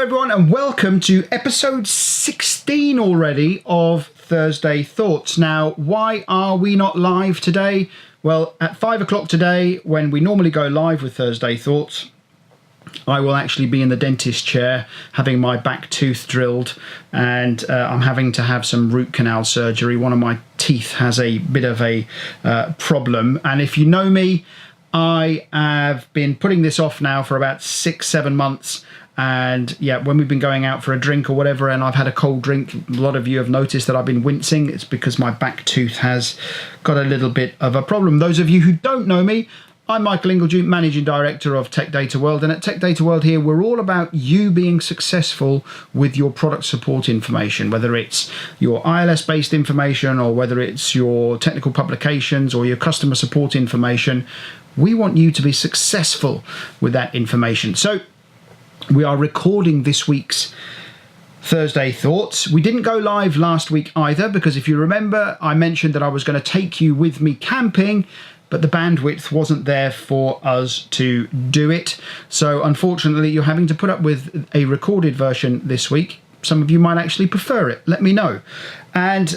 everyone, and welcome to episode 16 already of Thursday Thoughts. Now, why are we not live today? Well, at 5 o'clock today, when we normally go live with Thursday Thoughts, I will actually be in the dentist chair having my back tooth drilled, and I'm having to have some root canal surgery. One of my teeth has a bit of a problem, and if you know me, I have been putting this off now for about 6-7 months. And yeah, when we've been going out for a drink or whatever, and I've had a cold drink, a lot of you have noticed that I've been wincing. It's because my back tooth has got a little bit of a problem. Those of you who don't know me, I'm Michael Ingledew, Managing Director of Tech Data World. And at Tech Data World here, we're all about you being successful with your product support information, whether it's your ILS-based information or whether it's your technical publications or your customer support information. We want you to be successful with that information. So we are recording this week's Thursday Thoughts. We didn't go live last week either, because if you remember, I mentioned that I was going to take you with me camping, but the bandwidth wasn't there for us to do it. So unfortunately, you're having to put up with a recorded version this week. Some of you might actually prefer it. Let me know. And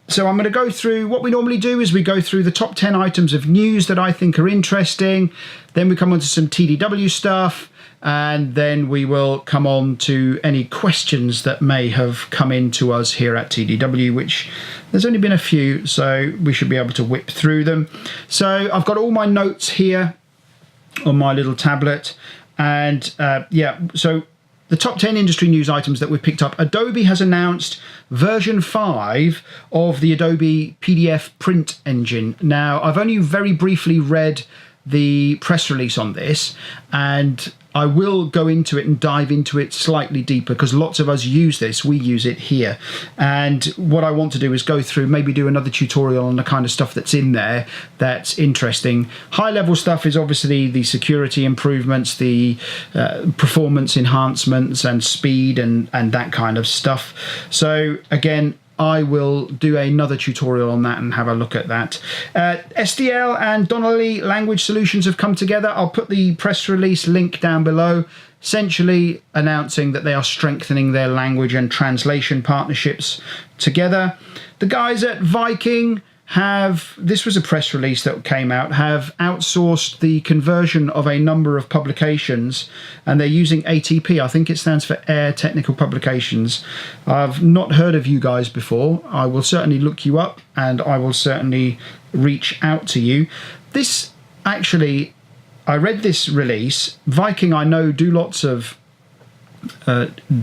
so I'm going to go through, what we normally do is we go through the top 10 items of news that I think are interesting. Then we come on to some TDW stuff. And then we will come on to any questions that may have come in to us here at TDW, which there's only been a few, so we should be able to whip through them. So I've got all my notes here on my little tablet. And yeah, so the top 10 industry news items that we've picked up. Adobe has announced version 5 of the Adobe PDF print engine. Now, I've only very briefly read the press release on this, and I will go into it and dive into it slightly deeper, because lots of us use this. We use it here. And what I want to do is go through, maybe do another tutorial on the kind of stuff that's in there that's interesting. High level stuff is obviously the security improvements, the performance enhancements and speed and that kind of stuff. So again, I will do another tutorial on that and have a look at that. SDL and Donnelly Language Solutions have come together. I'll put the press release link down below, essentially announcing that they are strengthening their language and translation partnerships together. The guys at Viking have, this was a press release that came out, have outsourced the conversion of a number of publications, and they're using ATP. I think it stands for Air Technical Publications. I've not heard of you guys before. I will certainly look you up, and I will certainly reach out to you. This actually, I read this release. Viking, I know, do lots of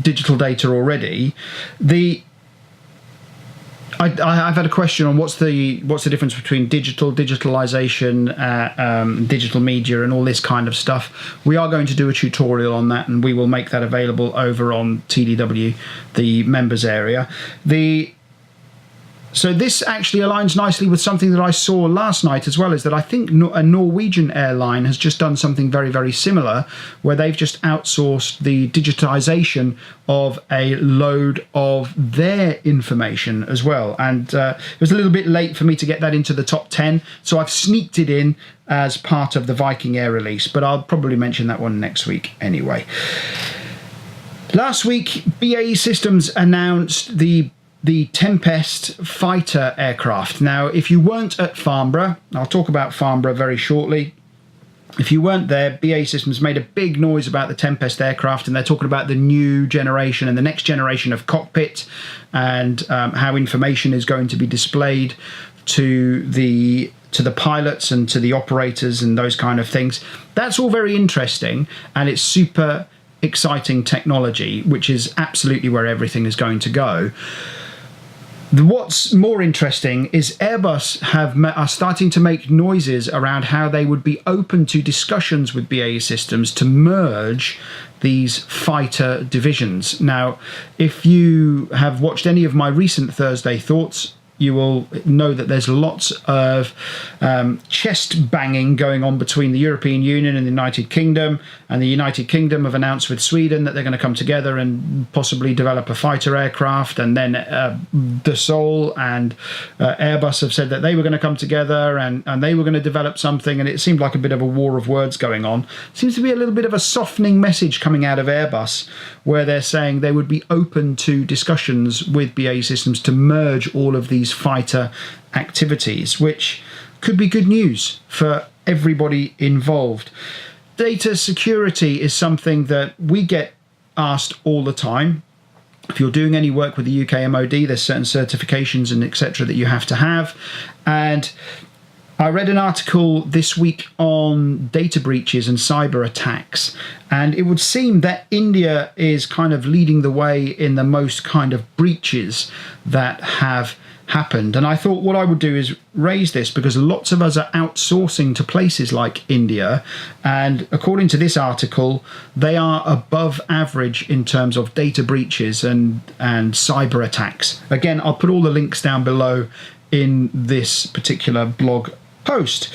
digital data already. I've had a question on what's the difference between digitalization, digital media, and all this kind of stuff. We are going to do a tutorial on that, and we will make that available over on TDW, the members area. So this actually aligns nicely with something that I saw last night as well, is that I think a Norwegian airline has just done something very, very similar, where they've just outsourced the digitization of a load of their information as well. And it was a little bit late for me to get that into the top 10, so I've sneaked it in as part of the Viking Air release, but I'll probably mention that one next week anyway. Last week, BAE Systems announced the Tempest fighter aircraft. Now, if you weren't at Farnborough, I'll talk about Farnborough very shortly. If you weren't there, BAE Systems made a big noise about the Tempest aircraft, and they're talking about the new generation and the next generation of cockpit, and how information is going to be displayed to the pilots and to the operators and those kind of things. That's all very interesting, and it's super exciting technology, which is absolutely where everything is going to go. What's more interesting is Airbus are starting to make noises around how they would be open to discussions with BAE Systems to merge these fighter divisions. Now, if you have watched any of my recent Thursday Thoughts, you will know that there's lots of chest banging going on between the European Union and the United Kingdom. And the United Kingdom have announced with Sweden that they're going to come together and possibly develop a fighter aircraft. And then Dassault and Airbus have said that they were going to come together and they were going to develop something. And it seemed like a bit of a war of words going on. Seems to be a little bit of a softening message coming out of Airbus, where they're saying they would be open to discussions with BAE Systems to merge all of these fighter activities, which could be good news for everybody involved. Data security is something that we get asked all the time. If you're doing any work with the UK MOD, there's certain certifications and etc. that you have to have. And I read an article this week on data breaches and cyber attacks, and it would seem that India is kind of leading the way in the most kind of breaches that have happened. And I thought what I would do is raise this because lots of us are outsourcing to places like India, and according to this article, they are above average in terms of data breaches and cyber attacks. Again, I'll put all the links down below in this particular blog post.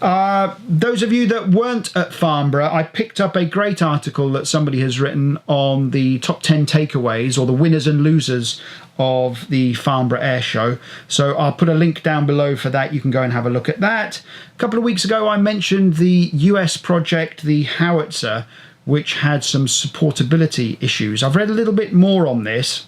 Those of you that weren't at Farnborough, I picked up a great article that somebody has written on the top 10 takeaways or the winners and losers of the Farnborough Air Show. So I'll put a link down below for that. You can go and have a look at that. A couple of weeks ago, I mentioned the US project, the Howitzer, which had some supportability issues. I've read a little bit more on this,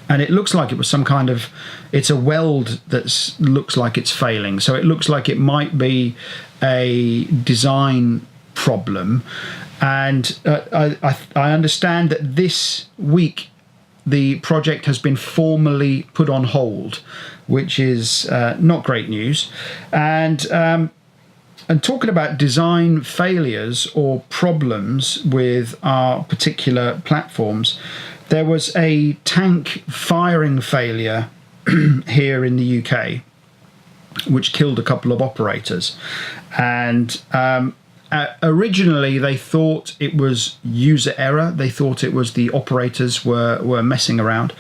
and it looks like it was some kind of, it's a weld that looks like it's failing. So it looks like it might be a design problem. And I understand that this week the project has been formally put on hold, which is not great news. And talking about design failures or problems with our particular platforms, there was a tank firing failure here in the UK, which killed a couple of operators. And originally they thought it was user error. They thought it was the operators were messing around.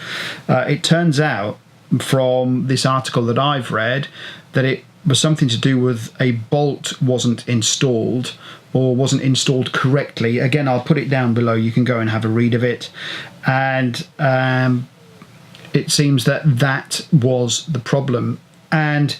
It turns out from this article that I've read that it was something to do with a bolt wasn't installed or wasn't installed correctly. Again, I'll put it down below. You can go and have a read of it. And it seems that that was the problem. And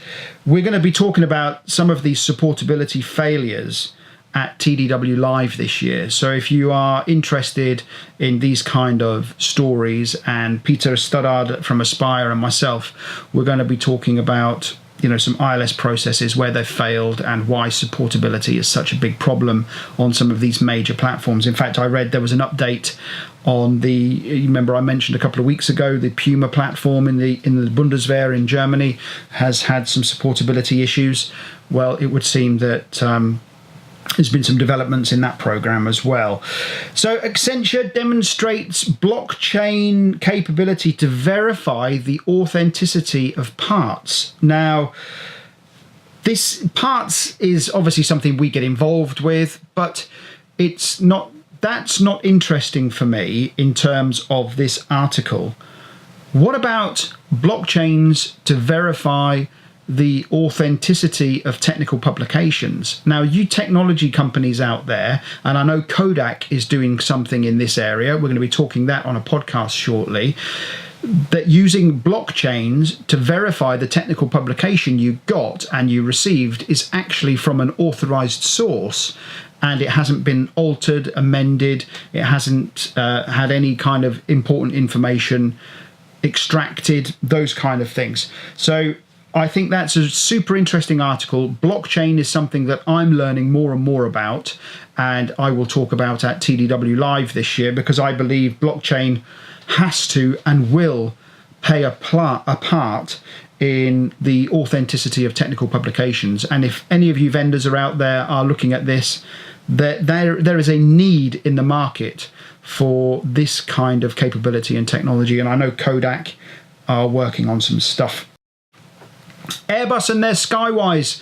we're going to be talking about some of these supportability failures at TDW-Live this year. So if you are interested in these kind of stories, and Peter Studard from Aspire and myself, we're going to be talking about some ILS processes where they've failed and why supportability is such a big problem on some of these major platforms. In fact, I read there was an update on you remember I mentioned a couple of weeks ago, the Puma platform in the Bundeswehr in Germany has had some supportability issues. Well, it would seem that there's been some developments in that program as well. So Accenture demonstrates blockchain capability to verify the authenticity of parts. Now, this parts is obviously something we get involved with, but that's not interesting for me in terms of this article. What about blockchains to verify the authenticity of technical publications? Now, you technology companies out there, and I know Kodak is doing something in this area, we're going to be talking that on a podcast shortly, that using blockchains to verify the technical publication you got and you received is actually from an authorized source, and it hasn't been altered, amended, it hasn't had any kind of important information extracted, those kind of things. So I think that's a super interesting article. Blockchain is something that I'm learning more and more about, and I will talk about at TDW-Live this year, because I believe blockchain has to and will play a part in the authenticity of technical publications. And if any of you vendors are out there are looking at this, there is a need in the market for this kind of capability and technology, and I know Kodak are working on some stuff. Airbus and their Skywise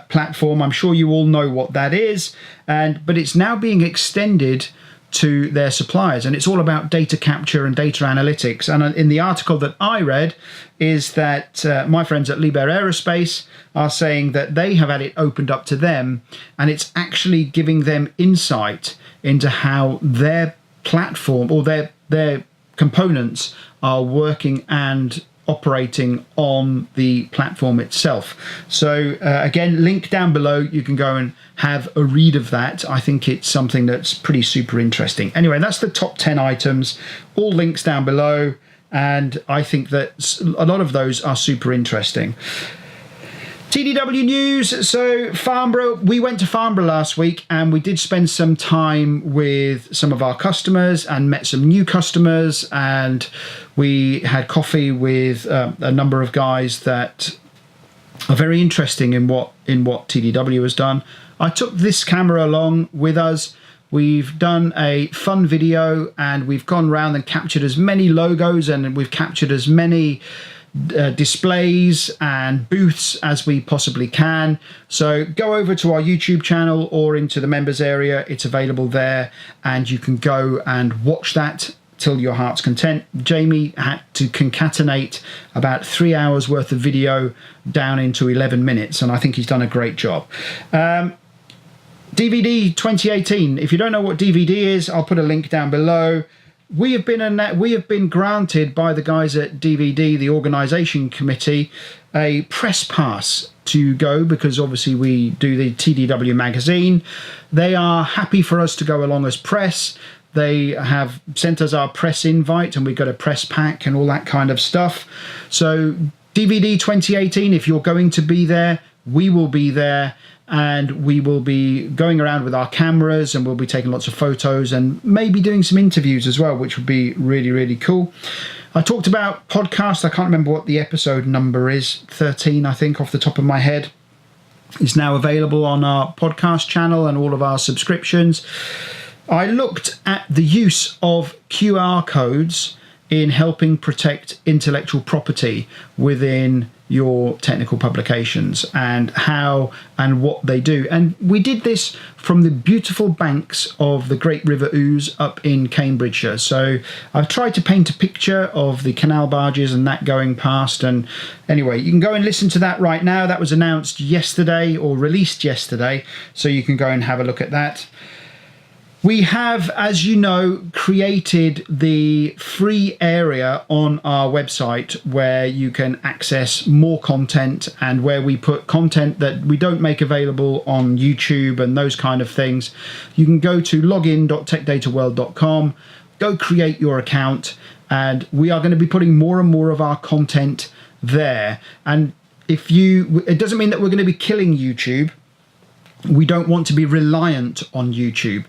platform, I'm sure you all know what that is, but it's now being extended to their suppliers, and it's all about data capture and data analytics. And in the article that I read is that my friends at Liebherr Aerospace are saying that they have had it opened up to them, and it's actually giving them insight into how their platform or their components are working and operating on the platform itself. So again, link down below, you can go and have a read of that. I think it's something that's pretty super interesting. Anyway, that's the top 10 items, all links down below, and I think that a lot of those are super interesting. TDW news. So Farnborough, we went to Farnborough last week, and we did spend some time with some of our customers and met some new customers, and we had coffee with a number of guys that are very interesting in what TDW has done. I took this camera along with us. We've done a fun video, and we've gone around and captured as many logos, and we've captured as many displays and booths as we possibly can. So go over to our YouTube channel or into the members area. It's available there, and you can go and watch that till your heart's content. Jamie had to concatenate about 3 hours worth of video down into 11 minutes, and I think he's done a great job. DVD 2018. If you don't know what DVD is, I'll put a link down below. We have been granted by the guys at DVD, the organisation committee, a press pass to go, because obviously we do the TDW magazine. They are happy for us to go along as press. They have sent us our press invite, and we've got a press pack and all that kind of stuff. So DVD 2018, if you're going to be there, we will be there. And we will be going around with our cameras, and we'll be taking lots of photos and maybe doing some interviews as well, which would be really, really cool. I talked about podcast. I can't remember what the episode number is. 13, I think, off the top of my head. It's now available on our podcast channel and all of our subscriptions. I looked at the use of QR codes in helping protect intellectual property within your technical publications, and how and what they do. And we did this from the beautiful banks of the Great River Ouse up in Cambridgeshire. So I've tried to paint a picture of the canal barges and that going past. And anyway, you can go and listen to that right now. That was announced yesterday, or released yesterday, so you can go and have a look at that. We have, as you know, created the free area on our website where you can access more content, and where we put content that we don't make available on YouTube and those kind of things. You can go to login.techdataworld.com, go create your account, and we are going to be putting more and more of our content there. And it doesn't mean that we're going to be killing YouTube. We don't want to be reliant on YouTube.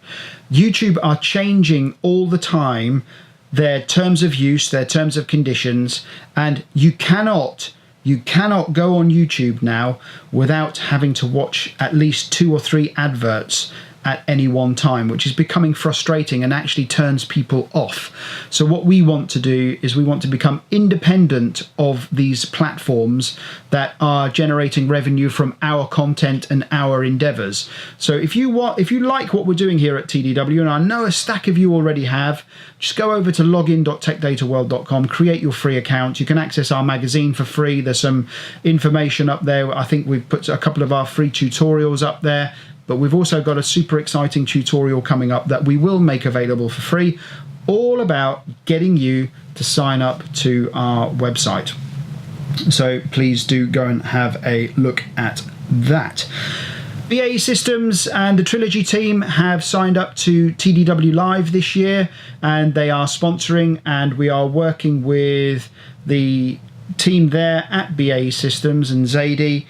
YouTube are changing all the time their terms of use, their terms of conditions, and you cannot go on YouTube now without having to watch at least 2 or 3 adverts at any one time, which is becoming frustrating and actually turns people off. So what we want to do is we want to become independent of these platforms that are generating revenue from our content and our endeavors. So if you like what we're doing here at TDW, and I know a stack of you already have, just go over to login.techdataworld.com, create your free account. You can access our magazine for free. There's some information up there. I think we've put a couple of our free tutorials up there. But we've also got a super exciting tutorial coming up that we will make available for free, all about getting you to sign up to our website. So please do go and have a look at that. BAE Systems and the Trilogy team have signed up to TDW-Live this year, and they are sponsoring, and we are working with the team there at BAE Systems and Zadie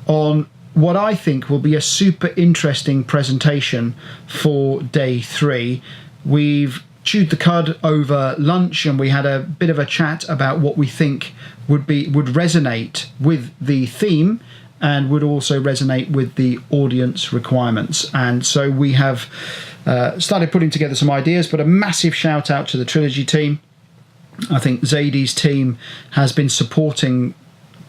on what I think will be a super interesting presentation for day 3. We've chewed the cud over lunch, and we had a bit of a chat about what we think would resonate with the theme, and would also resonate with the audience requirements. And so we have started putting together some ideas, but a massive shout out to the Trilogy team. I think Zadie's team has been supporting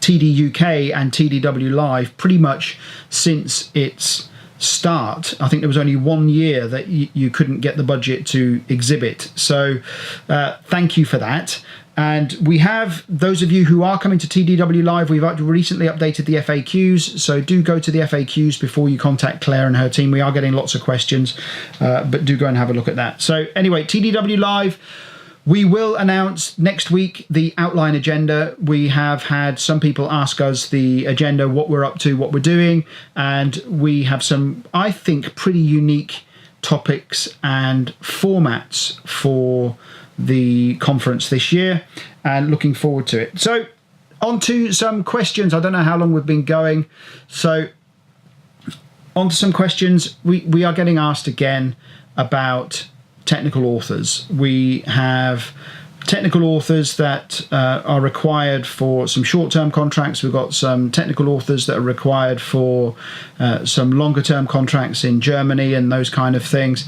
TD UK and TDW Live pretty much since its start. I think there was only 1 year that you couldn't get the budget to exhibit. So thank you for that. And we have, those of you who are coming to TDW-Live, we've recently updated the FAQs, so do go to the FAQs before you contact Claire and her team. We are getting lots of questions, but do go and have a look at that. So anyway, TDW-Live, we will announce next week the outline agenda. We have had some people ask us the agenda, what we're up to, what we're doing, and we have some, I think, pretty unique topics and formats for the conference this year, and looking forward to it. So on to some questions. I don't know how long we've been going, so on to some questions. We are getting asked again about technical authors. We have technical authors that are required for some short-term contracts. We've got some technical authors that are required for some longer-term contracts in Germany and those kind of things.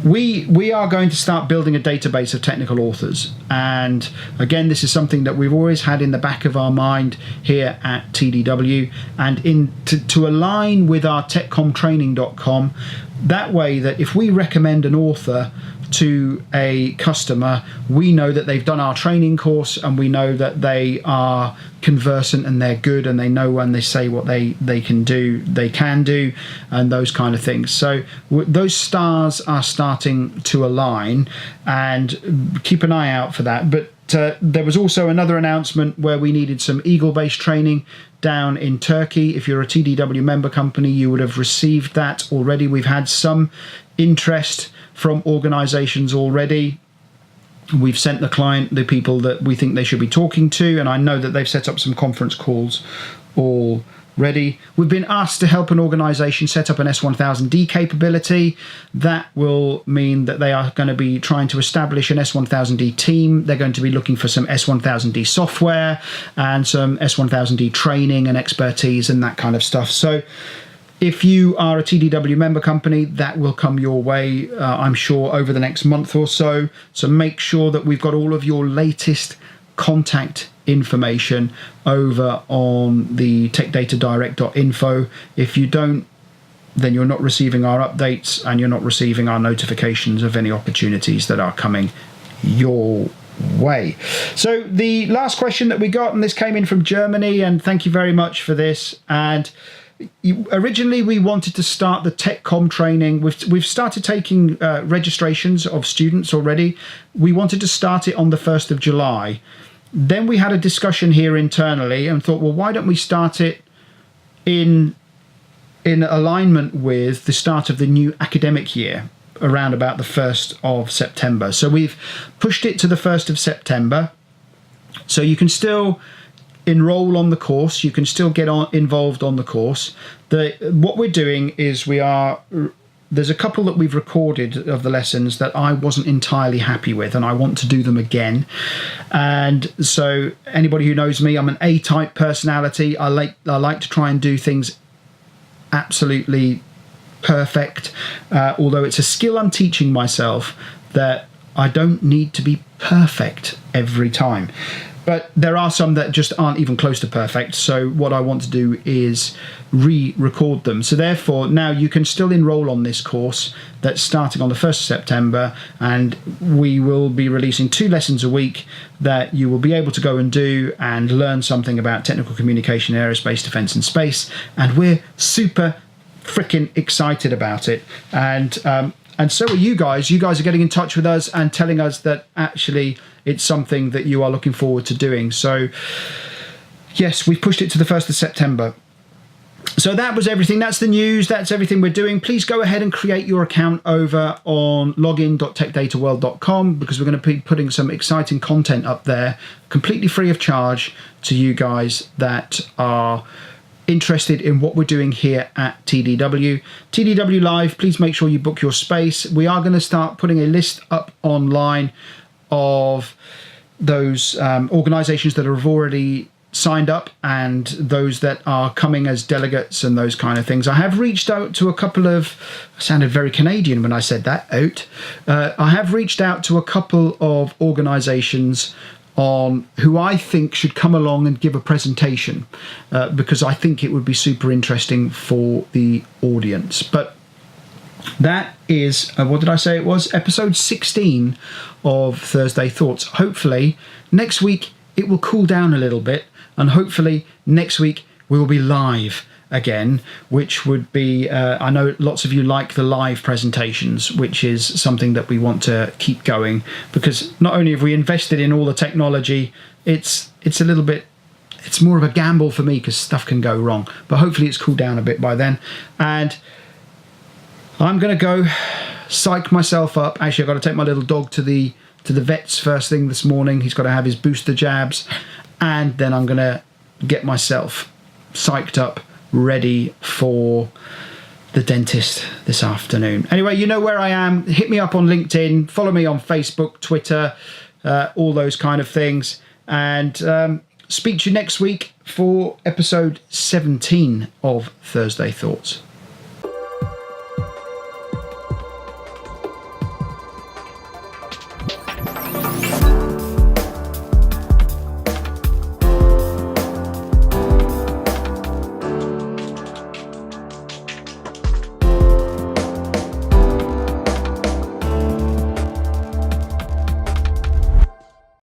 We are going to start building a database of technical authors, and again, this is something that we've always had in the back of our mind here at TDW, and to align with our techcommtraining.com, that way that if we recommend an author to a customer, we know that they've done our training course, and we know that they are conversant and they're good, and they know when they say what they can do, and those kind of things. So those stars are starting to align, and keep an eye out for that. But there was also another announcement where we needed some Eagle-based training down in Turkey. If you're a TDW member company, you would have received that already. We've had some interest from organizations already. We've sent the client the people that we think they should be talking to, and I know that they've set up some conference calls already. We've been asked to help an organization set up an S1000D capability. That will mean that they are going to be trying to establish an S1000D team. They're going to be looking for some S1000D software and some S1000D training and expertise and that kind of stuff. So if you are a TDW member company, that will come your way, I'm sure, over the next month or so. So make sure that we've got all of your latest contact information over on the techdatadirect.info. If you don't, then you're not receiving our updates, and you're not receiving our notifications of any opportunities that are coming your way. So the last question that we got, and this came in from Germany, and thank you very much for this. And originally we wanted to start the TechComm training. We've started taking registrations of students already. We wanted to start it on the 1st of July. Then we had a discussion here internally and thought, well, why don't we start it in alignment with the start of the new academic year, around about the 1st of September. So we've pushed it to the 1st of September. So you can still enroll on the course, you can still get involved on the course. What we're doing is there's a couple that we've recorded of the lessons that I wasn't entirely happy with, and I want to do them again. And so anybody who knows me, I'm an A-type personality. I like to try and do things absolutely perfect, although it's a skill I'm teaching myself, that I don't need to be perfect every time. But there are some that just aren't even close to perfect. So what I want to do is re-record them. So therefore, now you can still enroll on this course that's starting on the 1st of September. And we will be releasing 2 lessons a week that you will be able to go and do and learn something about technical communication, aerospace, defense and space. And we're super freaking excited about it. And so are you guys. You guys are getting in touch with us and telling us that actually it's something that you are looking forward to doing. So yes, we've pushed it to the 1st of September. So that was everything. That's the news. That's everything we're doing. Please go ahead and create your account over on login.techdataworld.com, because we're going to be putting some exciting content up there completely free of charge to you guys that are interested in what we're doing here at TDW. TDW-Live, please make sure you book your space. We are going to start putting a list up online of those organizations that have already signed up and those that are coming as delegates and those kind of things. I have reached out to a couple of, I sounded very Canadian when I said that, I have reached out to a couple of organizations on who I think should come along and give a presentation, because I think it would be super interesting for the audience. But that is, what did I say it was? Episode 16 of Thursday Thoughts. Hopefully next week it will cool down a little bit, and hopefully next week we will be live again, which would be, I know lots of you like the live presentations, which is something that we want to keep going, because not only have we invested in all the technology, it's a little bit, it's more of a gamble for me because stuff can go wrong, but hopefully it's cooled down a bit by then. And I'm going to go psych myself up. Actually, I've got to take my little dog to the vets first thing this morning. He's got to have his booster jabs, and then I'm going to get myself psyched up, ready for the dentist this afternoon. Anyway, you know where I am. Hit me up on LinkedIn, follow me on Facebook, Twitter, all those kind of things, and speak to you next week for episode 17 of Thursday Thoughts.